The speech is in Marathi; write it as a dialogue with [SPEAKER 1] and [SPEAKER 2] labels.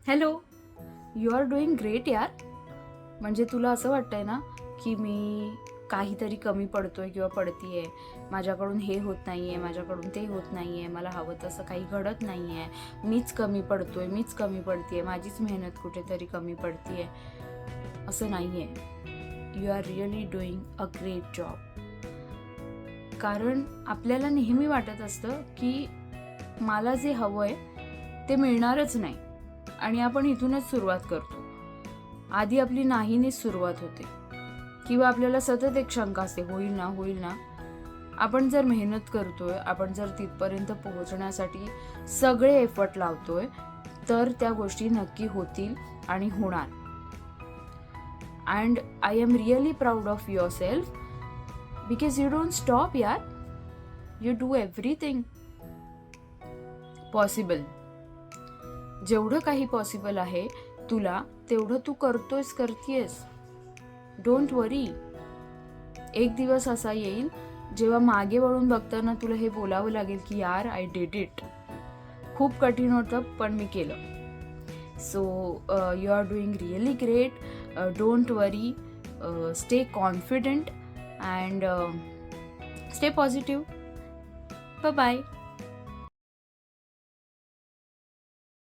[SPEAKER 1] Hello, you are doing great यार. म्हणजे तुला असं वाटतंय ना की मी काहीतरी कमी पडतोय किंवा पडतीये, माझ्याकडून हे होत नाहीये, माझ्याकडून ते होत नाहीये, मला हवं तसं काही घडत नाहीये, मीच कमी पडतोय, मीच कमी पडतीये, माझीच मेहनत कुठेतरी कमी पडतीये. असं नाहीये. You are really doing a great job. कारण आपल्याला नेहमी वाटत असतं की मला जे हवंय ते मिळणारच नाही आणि आपण इथूनच सुरुवात करतो. आधी आपली नाहीनीच सुरुवात होते किंवा आपल्याला सतत एक शंका असते, होईल ना होईल ना. आपण जर मेहनत करतोय, आपण जर तिथपर्यंत पोहोचण्यासाठी सगळे एफर्ट लावतोय, तर त्या गोष्टी नक्की होतील आणि होणार. And I am really proud of yourself because you don't stop यार. You do everything possible. जेवढं काही पॉसिबल आहे तुला, तेवढं तू करतोयस, करतीयस. डोंट वरी. एक दिवस असा येईल जेव्हा मागे वळून बघताना तुला हे बोलावं लागेल की यार, आय डिड इट. खूप कठीण होतं पण मी केलं. So you are doing really great. Don't worry. Stay confident and stay positive. Bye bye.